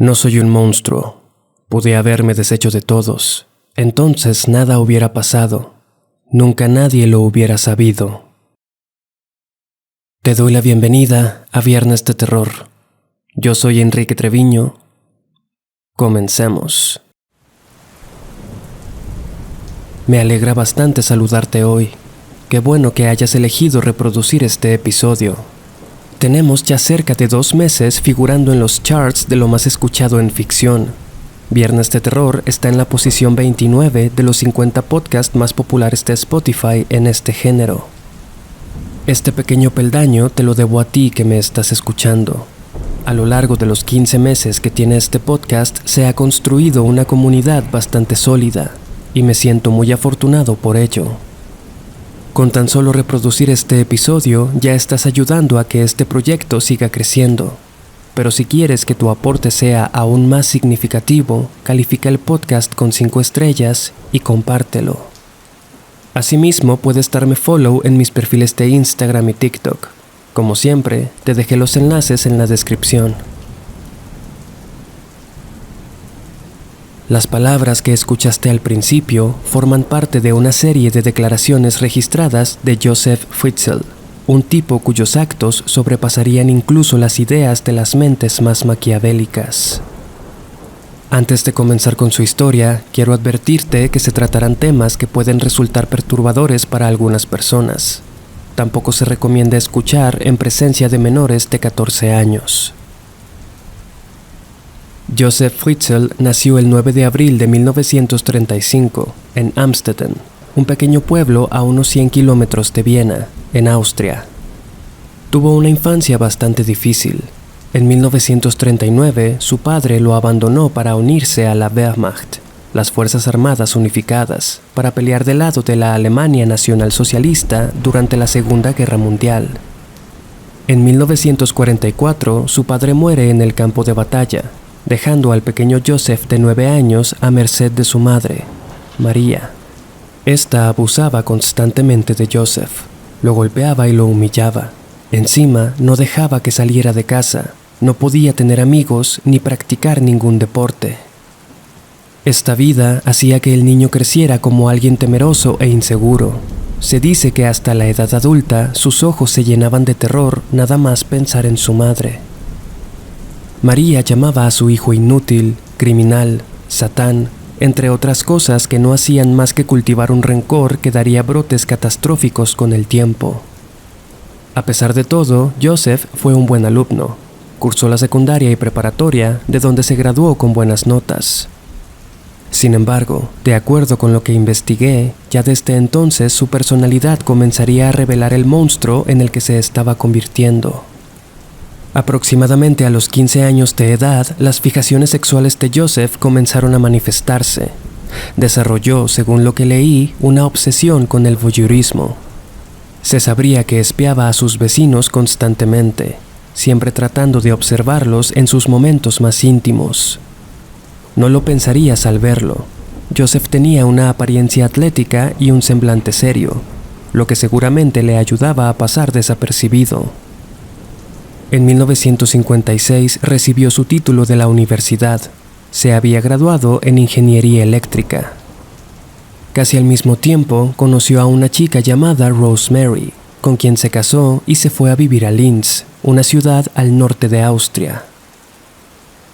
No soy un monstruo. Pude haberme deshecho de todos. Entonces nada hubiera pasado. Nunca nadie lo hubiera sabido. Te doy la bienvenida a Viernes de Terror. Yo soy Enrique Treviño. Comencemos. Me alegra bastante saludarte hoy. Qué bueno que hayas elegido reproducir este episodio. Tenemos ya cerca de 2 meses figurando en los charts de lo más escuchado en ficción. Viernes de Terror está en la posición 29 de los 50 podcasts más populares de Spotify en este género. Este pequeño peldaño te lo debo a ti que me estás escuchando. A lo largo de los 15 meses que tiene este podcast se ha construido una comunidad bastante sólida y me siento muy afortunado por ello. Con tan solo reproducir este episodio ya estás ayudando a que este proyecto siga creciendo. Pero si quieres que tu aporte sea aún más significativo, califica el podcast con 5 estrellas y compártelo. Asimismo, puedes darme follow en mis perfiles de Instagram y TikTok. Como siempre, te dejé los enlaces en la descripción. Las palabras que escuchaste al principio forman parte de una serie de declaraciones registradas de Joseph Fritzl, un tipo cuyos actos sobrepasarían incluso las ideas de las mentes más maquiavélicas. Antes de comenzar con su historia, quiero advertirte que se tratarán temas que pueden resultar perturbadores para algunas personas. Tampoco se recomienda escuchar en presencia de menores de 14 años. Joseph Fritzl nació el 9 de abril de 1935 en Amstetten, un pequeño pueblo a unos 100 kilómetros de Viena, en Austria. Tuvo una infancia bastante difícil. En 1939, su padre lo abandonó para unirse a la Wehrmacht, las Fuerzas Armadas Unificadas, para pelear del lado de la Alemania nacionalsocialista durante la Segunda Guerra Mundial. En 1944, su padre muere en el campo de batalla, dejando al pequeño Joseph de 9 años a merced de su madre, María. Esta abusaba constantemente de Joseph, lo golpeaba y lo humillaba. Encima, no dejaba que saliera de casa, no podía tener amigos ni practicar ningún deporte. Esta vida hacía que el niño creciera como alguien temeroso e inseguro. Se dice que hasta la edad adulta sus ojos se llenaban de terror nada más pensar en su madre. María llamaba a su hijo inútil, criminal, Satán, entre otras cosas que no hacían más que cultivar un rencor que daría brotes catastróficos con el tiempo. A pesar de todo, Joseph fue un buen alumno. Cursó la secundaria y preparatoria, de donde se graduó con buenas notas. Sin embargo, de acuerdo con lo que investigué, ya desde entonces su personalidad comenzaría a revelar el monstruo en el que se estaba convirtiendo. Aproximadamente a los 15 años de edad, las fijaciones sexuales de Joseph comenzaron a manifestarse. Desarrolló, según lo que leí, una obsesión con el voyeurismo. Se sabría que espiaba a sus vecinos constantemente, siempre tratando de observarlos en sus momentos más íntimos. No lo pensarías al verlo. Joseph tenía una apariencia atlética y un semblante serio, lo que seguramente le ayudaba a pasar desapercibido. En 1956 recibió su título de la universidad. Se había graduado en ingeniería eléctrica. Casi al mismo tiempo conoció a una chica llamada Rosemary, con quien se casó y se fue a vivir a Linz, una ciudad al norte de Austria.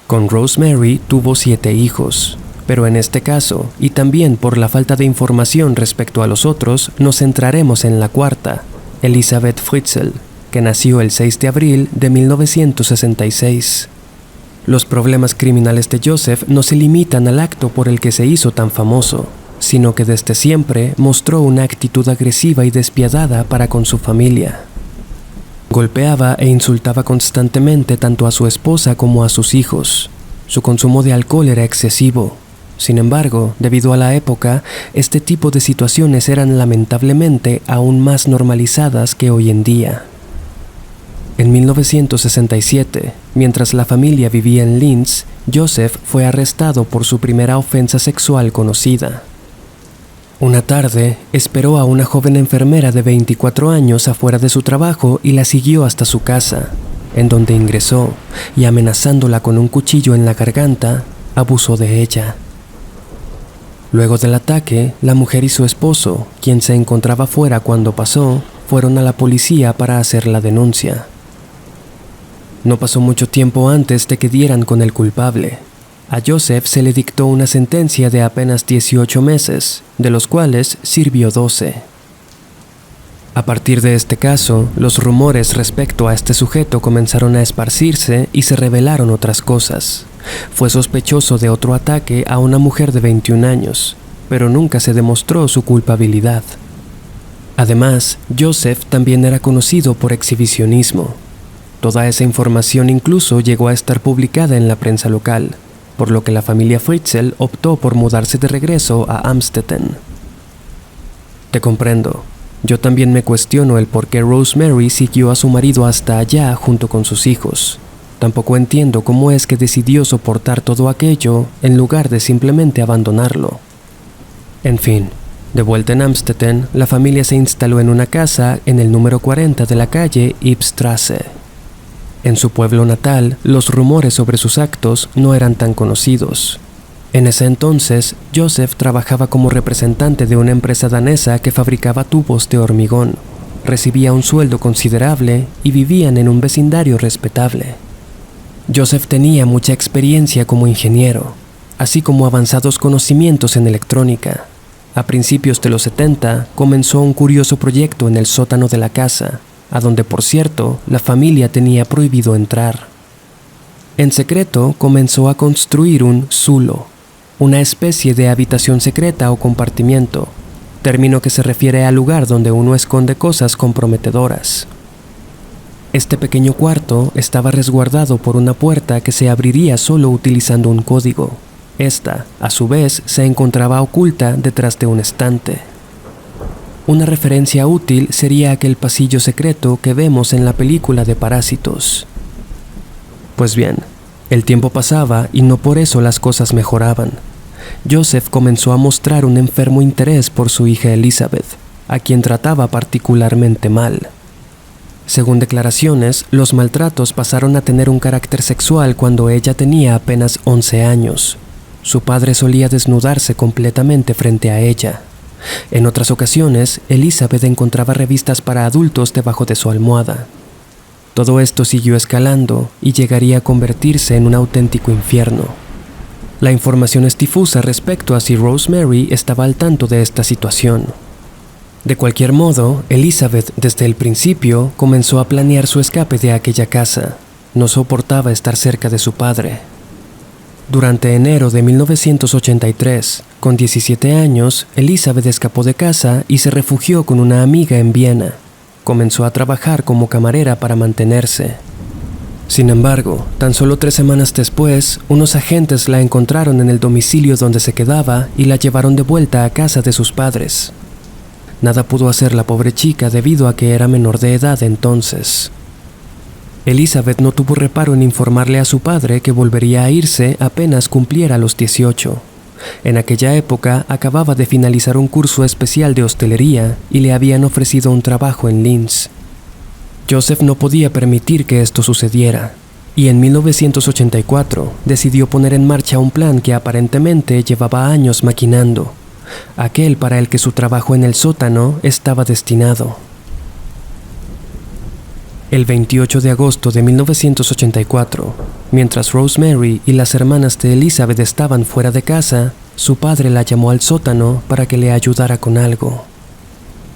Con Rosemary tuvo 7 hijos, pero en este caso, y también por la falta de información respecto a los otros, nos centraremos en la cuarta, Elisabeth Fritzl, que nació el 6 de abril de 1966. Los problemas criminales de Joseph no se limitan al acto por el que se hizo tan famoso, sino que desde siempre mostró una actitud agresiva y despiadada para con su familia. Golpeaba e insultaba constantemente tanto a su esposa como a sus hijos. Su consumo de alcohol era excesivo. Sin embargo, debido a la época, este tipo de situaciones eran lamentablemente aún más normalizadas que hoy en día. En 1967, mientras la familia vivía en Linz, Joseph fue arrestado por su primera ofensa sexual conocida. Una tarde, esperó a una joven enfermera de 24 años afuera de su trabajo y la siguió hasta su casa. en donde ingresó y, amenazándola con un cuchillo en la garganta, abusó de ella. Luego del ataque, la mujer y su esposo, quien se encontraba fuera cuando pasó, fueron a la policía para hacer la denuncia. No pasó mucho tiempo antes de que dieran con el culpable. A Joseph se le dictó una sentencia de apenas 18 meses, de los cuales sirvió 12. A partir de este caso, los rumores respecto a este sujeto comenzaron a esparcirse y se revelaron otras cosas. Fue sospechoso de otro ataque a una mujer de 21 años, pero nunca se demostró su culpabilidad. Además, Joseph también era conocido por exhibicionismo. Toda esa información incluso llegó a estar publicada en la prensa local, por lo que la familia Fritzl optó por mudarse de regreso a Amstetten. Te comprendo. Yo también me cuestiono el por qué Rosemary siguió a su marido hasta allá junto con sus hijos. Tampoco entiendo cómo es que decidió soportar todo aquello en lugar de simplemente abandonarlo. En fin, de vuelta en Amstetten, la familia se instaló en una casa en el número 40 de la calle Ipstrasse. En su pueblo natal, los rumores sobre sus actos no eran tan conocidos. En ese entonces, Joseph trabajaba como representante de una empresa danesa que fabricaba tubos de hormigón. Recibía un sueldo considerable y vivían en un vecindario respetable. Joseph tenía mucha experiencia como ingeniero, así como avanzados conocimientos en electrónica. A principios de los 70 comenzó un curioso proyecto en el sótano de la casa, a donde, por cierto, la familia tenía prohibido entrar. En secreto comenzó a construir un zulo, una especie de habitación secreta o compartimiento, término que se refiere al lugar donde uno esconde cosas comprometedoras. Este pequeño cuarto estaba resguardado por una puerta que se abriría solo utilizando un código. Esta, a su vez, se encontraba oculta detrás de un estante. Una referencia útil sería aquel pasillo secreto que vemos en la película de Parásitos. Pues bien, el tiempo pasaba y no por eso las cosas mejoraban. Joseph comenzó a mostrar un enfermo interés por su hija Elizabeth, a quien trataba particularmente mal. Según declaraciones, los maltratos pasaron a tener un carácter sexual cuando ella tenía apenas 11 años. Su padre solía desnudarse completamente frente a ella. En otras ocasiones, Elizabeth encontraba revistas para adultos debajo de su almohada. Todo esto siguió escalando y llegaría a convertirse en un auténtico infierno. La información es difusa respecto a si Rosemary estaba al tanto de esta situación. De cualquier modo, Elizabeth desde el principio comenzó a planear su escape de aquella casa. No soportaba estar cerca de su padre. Durante enero de 1983, con 17 años, Elizabeth escapó de casa y se refugió con una amiga en Viena. Comenzó a trabajar como camarera para mantenerse. Sin embargo, tan solo 3 semanas después, unos agentes la encontraron en el domicilio donde se quedaba y la llevaron de vuelta a casa de sus padres. Nada pudo hacer la pobre chica debido a que era menor de edad entonces. Elizabeth no tuvo reparo en informarle a su padre que volvería a irse apenas cumpliera los 18. En aquella época acababa de finalizar un curso especial de hostelería y le habían ofrecido un trabajo en Linz. Joseph no podía permitir que esto sucediera, y en 1984 decidió poner en marcha un plan que aparentemente llevaba años maquinando, aquel para el que su trabajo en el sótano estaba destinado. El 28 de agosto de 1984, mientras Rosemary y las hermanas de Elizabeth estaban fuera de casa, su padre la llamó al sótano para que le ayudara con algo.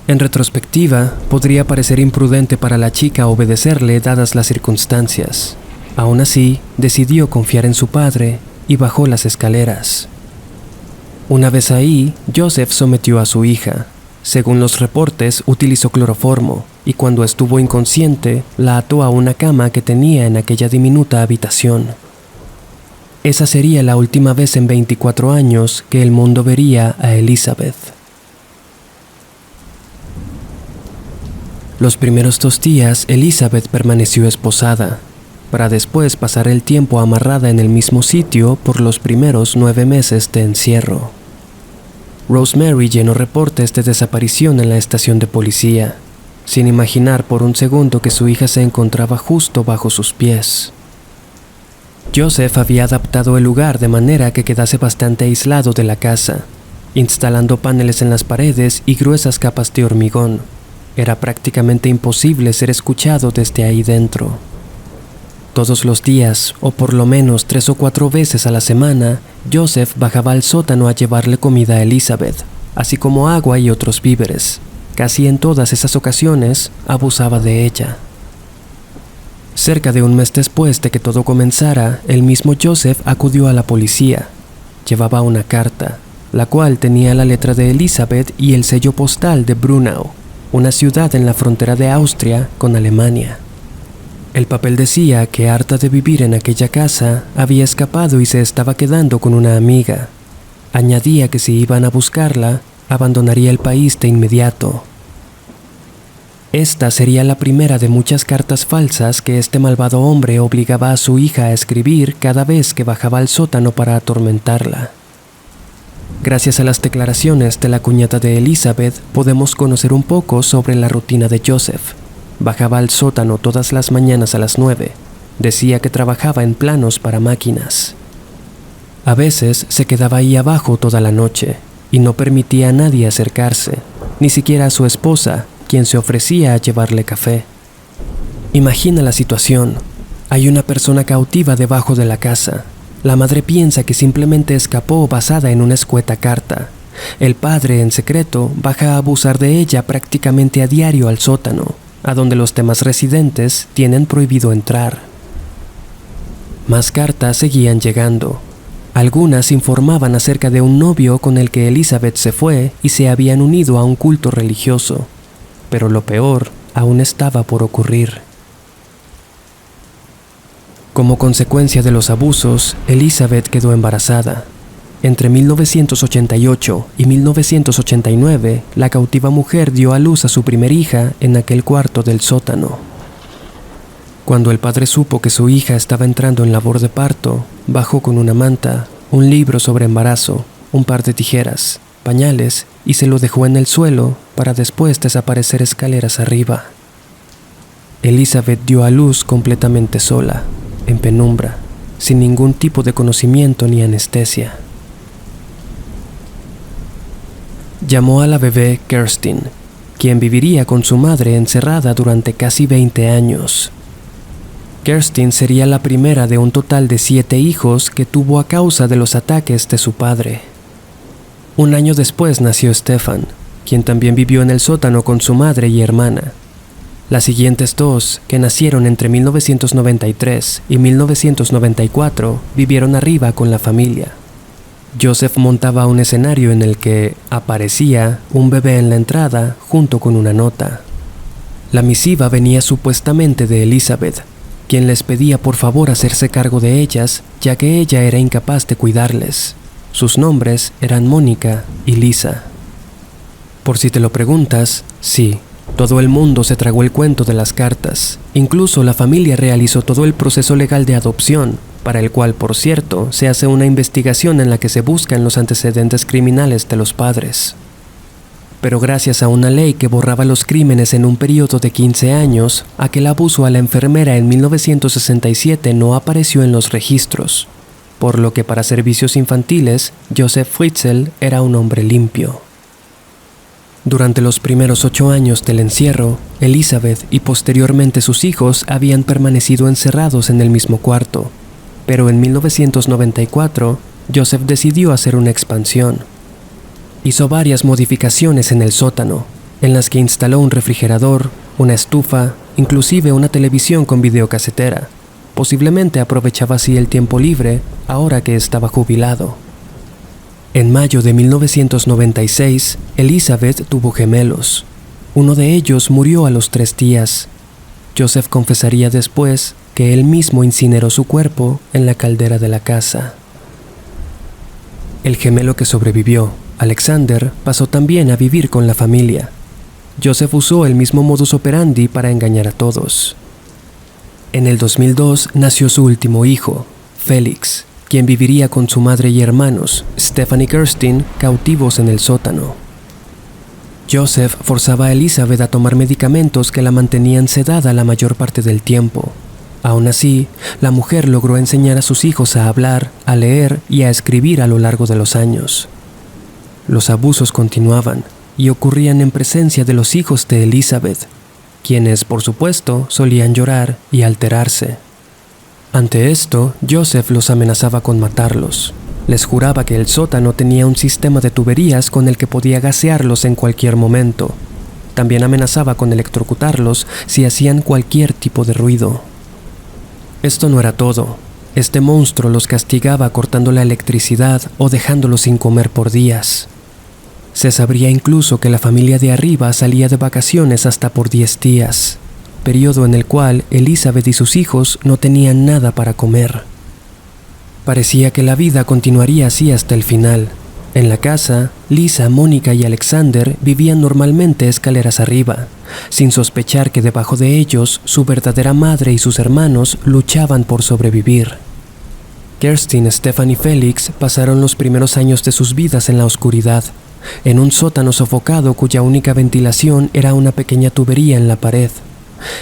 En retrospectiva, podría parecer imprudente para la chica obedecerle dadas las circunstancias. Aún así, decidió confiar en su padre y bajó las escaleras. Una vez ahí, Joseph sometió a su hija. Según los reportes, utilizó cloroformo y cuando estuvo inconsciente, la ató a una cama que tenía en aquella diminuta habitación. Esa sería la última vez en 24 años que el mundo vería a Elizabeth. Los primeros 2 días, Elizabeth permaneció esposada, para después pasar el tiempo amarrada en el mismo sitio por los primeros 9 meses de encierro. Rosemary llenó reportes de desaparición en la estación de policía. sin imaginar por un segundo que su hija se encontraba justo bajo sus pies. Joseph había adaptado el lugar de manera que quedase bastante aislado de la casa, instalando paneles en las paredes y gruesas capas de hormigón. Era prácticamente imposible ser escuchado desde ahí dentro. Todos los días, o por lo menos 3 o 4 veces a la semana, Joseph bajaba al sótano a llevarle comida a Elizabeth, así como agua y otros víveres. Casi en todas esas ocasiones, abusaba de ella. Cerca de un mes después de que todo comenzara, el mismo Joseph acudió a la policía. Llevaba una carta, la cual tenía la letra de Elizabeth y el sello postal de Brunau, una ciudad en la frontera de Austria con Alemania. El papel decía que, harta de vivir en aquella casa, había escapado y se estaba quedando con una amiga. Añadía que si iban a buscarla, abandonaría el país de inmediato. Esta sería la primera de muchas cartas falsas que este malvado hombre obligaba a su hija a escribir cada vez que bajaba al sótano para atormentarla. Gracias a las declaraciones de la cuñada de Elizabeth, podemos conocer un poco sobre la rutina de Joseph. Bajaba al sótano todas las mañanas a las 9. Decía que trabajaba en planos para máquinas. A veces se quedaba ahí abajo toda la noche y no permitía a nadie acercarse, ni siquiera a su esposa, quien se ofrecía a llevarle café. Imagina la situación. Hay una persona cautiva debajo de la casa. La madre piensa que simplemente escapó basada en una escueta carta. El padre, en secreto, baja a abusar de ella prácticamente a diario al sótano, a donde los demás residentes tienen prohibido entrar. Más cartas seguían llegando. Algunas informaban acerca de un novio con el que Elizabeth se fue y se habían unido a un culto religioso. Pero lo peor aún estaba por ocurrir. Como consecuencia de los abusos, Elizabeth quedó embarazada. Entre 1988 y 1989, la cautiva mujer dio a luz a su primer hija en aquel cuarto del sótano. Cuando el padre supo que su hija estaba entrando en labor de parto, bajó con una manta, un libro sobre embarazo, un par de tijeras, pañales y se lo dejó en el suelo para después desaparecer escaleras arriba. Elizabeth dio a luz completamente sola, en penumbra, sin ningún tipo de conocimiento ni anestesia. Llamó a la bebé Kerstin, quien viviría con su madre encerrada durante casi 20 años. Kerstin sería la primera de un total de 7 hijos que tuvo a causa de los ataques de su padre. Un año después nació Stefan, quien también vivió en el sótano con su madre y hermana. Las siguientes 2, que nacieron entre 1993 y 1994, vivieron arriba con la familia. Joseph montaba un escenario en el que aparecía un bebé en la entrada junto con una nota. La misiva venía supuestamente de Elizabeth, quien les pedía por favor hacerse cargo de ellas, ya que ella era incapaz de cuidarles. Sus nombres eran Mónica y Lisa. Por si te lo preguntas, sí, todo el mundo se tragó el cuento de las cartas. Incluso la familia realizó todo el proceso legal de adopción, para el cual, por cierto, se hace una investigación en la que se buscan los antecedentes criminales de los padres. Pero gracias a una ley que borraba los crímenes en un periodo de 15 años, aquel abuso a la enfermera en 1967 no apareció en los registros, por lo que para servicios infantiles, Joseph Fritzl era un hombre limpio. Durante los primeros 8 años del encierro, Elizabeth y posteriormente sus hijos habían permanecido encerrados en el mismo cuarto. Pero en 1994, Joseph decidió hacer una expansión. Hizo varias modificaciones en el sótano, en las que instaló un refrigerador, una estufa, inclusive una televisión con videocasetera. Posiblemente aprovechaba así el tiempo libre, ahora que estaba jubilado. En mayo de 1996, Elizabeth tuvo gemelos. Uno de ellos murió a los 3 días. Joseph confesaría después que él mismo incineró su cuerpo en la caldera de la casa. El gemelo que sobrevivió, Alexander, pasó también a vivir con la familia. Joseph usó el mismo modus operandi para engañar a todos. En el 2002 nació su último hijo, Félix, quien viviría con su madre y hermanos, Stefan y Kerstin, cautivos en el sótano. Joseph forzaba a Elizabeth a tomar medicamentos que la mantenían sedada la mayor parte del tiempo. Aún así, la mujer logró enseñar a sus hijos a hablar, a leer y a escribir a lo largo de los años. Los abusos continuaban y ocurrían en presencia de los hijos de Elizabeth, quienes, por supuesto, solían llorar y alterarse. Ante esto, Joseph los amenazaba con matarlos. Les juraba que el sótano tenía un sistema de tuberías con el que podía gasearlos en cualquier momento. También amenazaba con electrocutarlos si hacían cualquier tipo de ruido. Esto no era todo. Este monstruo los castigaba cortando la electricidad o dejándolos sin comer por días. Se sabría incluso que la familia de arriba salía de vacaciones hasta por 10 días, periodo en el cual Elizabeth y sus hijos no tenían nada para comer. Parecía que la vida continuaría así hasta el final. En la casa, Lisa, Mónica y Alexander vivían normalmente escaleras arriba, sin sospechar que debajo de ellos su verdadera madre y sus hermanos luchaban por sobrevivir. Kerstin, Stefan y Félix pasaron los primeros años de sus vidas en la oscuridad, en un sótano sofocado cuya única ventilación era una pequeña tubería en la pared.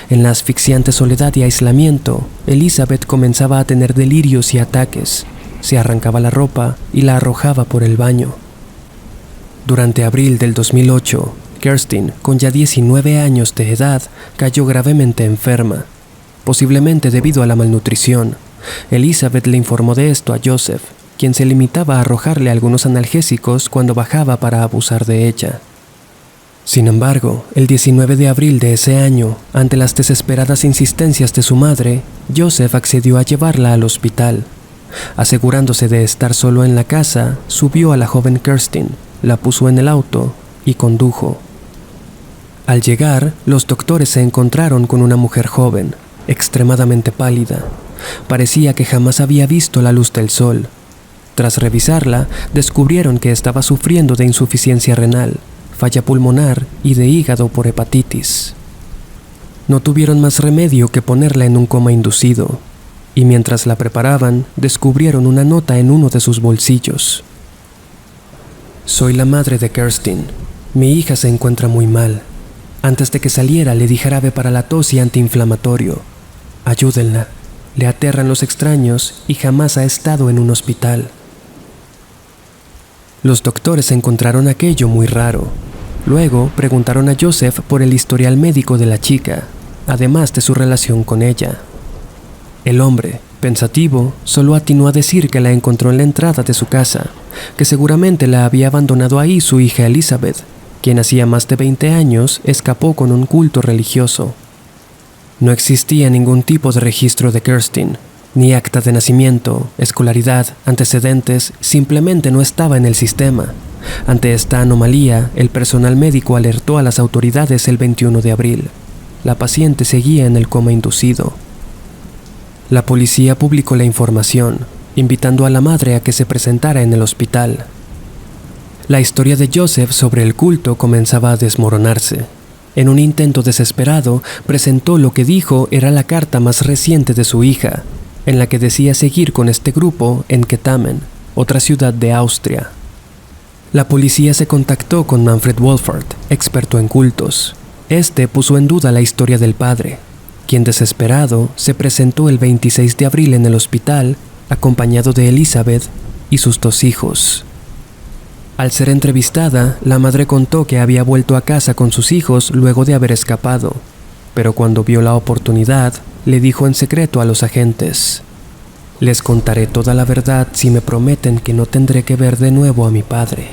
En la asfixiante soledad y aislamiento, Elizabeth comenzaba a tener delirios y ataques. Se arrancaba la ropa y la arrojaba por el baño. Durante abril del 2008, Kerstin, con ya 19 años de edad, cayó gravemente enferma, posiblemente debido a la malnutrición. Elizabeth le informó de esto a Joseph, quien se limitaba a arrojarle algunos analgésicos cuando bajaba para abusar de ella. Sin embargo, el 19 de abril de ese año, ante las desesperadas insistencias de su madre, Joseph accedió a llevarla al hospital. Asegurándose de estar solo en la casa, subió a la joven Kerstin, la puso en el auto y condujo. Al llegar, los doctores se encontraron con una mujer joven, extremadamente pálida. Parecía que jamás había visto la luz del sol. Tras revisarla, descubrieron que estaba sufriendo de insuficiencia renal, falla pulmonar y de hígado por hepatitis. No tuvieron más remedio que ponerla en un coma inducido, y mientras la preparaban, descubrieron una nota en uno de sus bolsillos. Soy la madre de Kerstin. Mi hija se encuentra muy mal. Antes de que saliera le di jarabe para la tos y antiinflamatorio. Ayúdenla. Le aterran los extraños y jamás ha estado en un hospital. Los doctores encontraron aquello muy raro. Luego preguntaron a Joseph por el historial médico de la chica, además de su relación con ella. El hombre, pensativo, solo atinó a decir que la encontró en la entrada de su casa, que seguramente la había abandonado ahí su hija Elizabeth, quien hacía más de 20 años escapó con un culto religioso. No existía ningún tipo de registro de Kerstin, ni acta de nacimiento, escolaridad, antecedentes, simplemente no estaba en el sistema. Ante esta anomalía, el personal médico alertó a las autoridades el 21 de abril. La paciente seguía en el coma inducido. La policía publicó la información, invitando a la madre a que se presentara en el hospital. La historia de Joseph sobre el culto comenzaba a desmoronarse. En un intento desesperado, presentó lo que dijo era la carta más reciente de su hija, en la que decía seguir con este grupo en Ketamen, otra ciudad de Austria. La policía se contactó con Manfred Wolfert, experto en cultos. Este puso en duda la historia del padre, quien desesperado se presentó el 26 de abril en el hospital, acompañado de Elizabeth y sus 2 hijos. Al ser entrevistada, la madre contó que había vuelto a casa con sus hijos luego de haber escapado, pero cuando vio la oportunidad, le dijo en secreto a los agentes: «Les contaré toda la verdad si me prometen que no tendré que ver de nuevo a mi padre».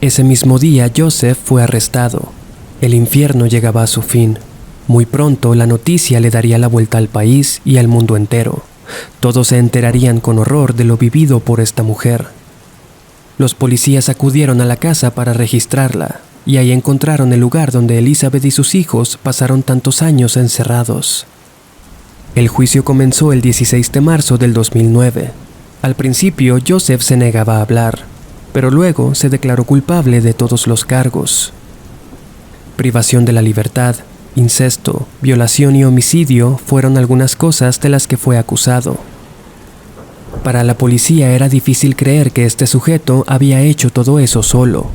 Ese mismo día, Joseph fue arrestado. El infierno llegaba a su fin. Muy pronto, la noticia le daría la vuelta al país y al mundo entero. Todos se enterarían con horror de lo vivido por esta mujer. Los policías acudieron a la casa para registrarla, y ahí encontraron el lugar donde Elizabeth y sus hijos pasaron tantos años encerrados. El juicio comenzó el 16 de marzo del 2009. Al principio, Joseph se negaba a hablar, pero luego se declaró culpable de todos los cargos. Privación de la libertad, incesto, violación y homicidio fueron algunas cosas de las que fue acusado. Para la policía era difícil creer que este sujeto había hecho todo eso solo.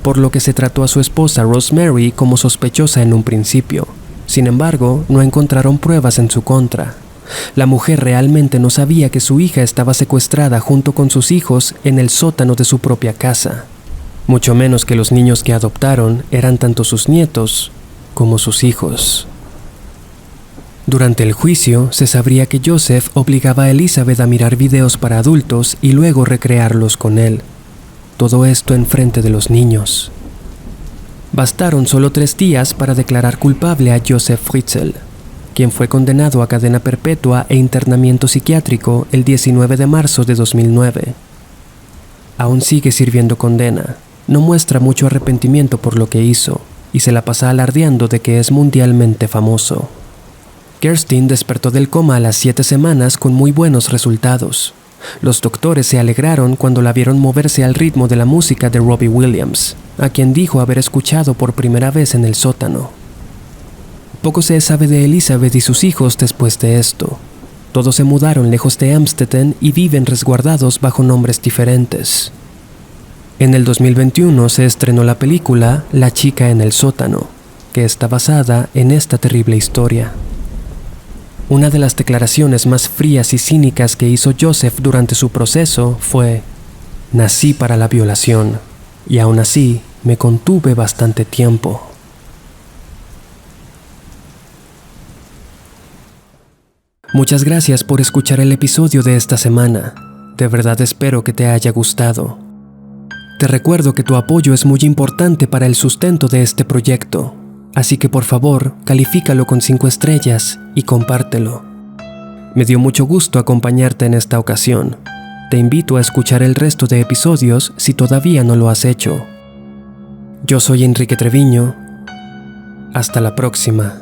por lo que se trató a su esposa Rosemary como sospechosa en un principio. Sin embargo, no encontraron pruebas en su contra. La mujer realmente no sabía que su hija estaba secuestrada junto con sus hijos en el sótano de su propia casa, mucho menos que los niños que adoptaron eran tanto sus nietos como sus hijos. Durante el juicio, se sabría que Joseph obligaba a Elizabeth a mirar videos para adultos y luego recrearlos con él. Todo esto enfrente de los niños. Bastaron solo 3 días para declarar culpable a Joseph Fritzl, quien fue condenado a cadena perpetua e internamiento psiquiátrico el 19 de marzo de 2009. Aún sigue sirviendo condena, no muestra mucho arrepentimiento por lo que hizo y se la pasa alardeando de que es mundialmente famoso. Kerstin despertó del coma a las 7 semanas con muy buenos resultados. Los doctores se alegraron cuando la vieron moverse al ritmo de la música de Robbie Williams, a quien dijo haber escuchado por primera vez en el sótano. Poco se sabe de Elizabeth y sus hijos después de esto. Todos se mudaron lejos de Amstetten y viven resguardados bajo nombres diferentes. En el 2021 se estrenó la película La chica en el sótano, que está basada en esta terrible historia. Una de las declaraciones más frías y cínicas que hizo Joseph durante su proceso fue: "Nací para la violación, y aún así me contuve bastante tiempo". Muchas gracias por escuchar el episodio de esta semana. De verdad espero que te haya gustado. Te recuerdo que tu apoyo es muy importante para el sustento de este proyecto, así que por favor, califícalo con 5 estrellas y compártelo. Me dio mucho gusto acompañarte en esta ocasión. Te invito a escuchar el resto de episodios si todavía no lo has hecho. Yo soy Enrique Treviño. Hasta la próxima.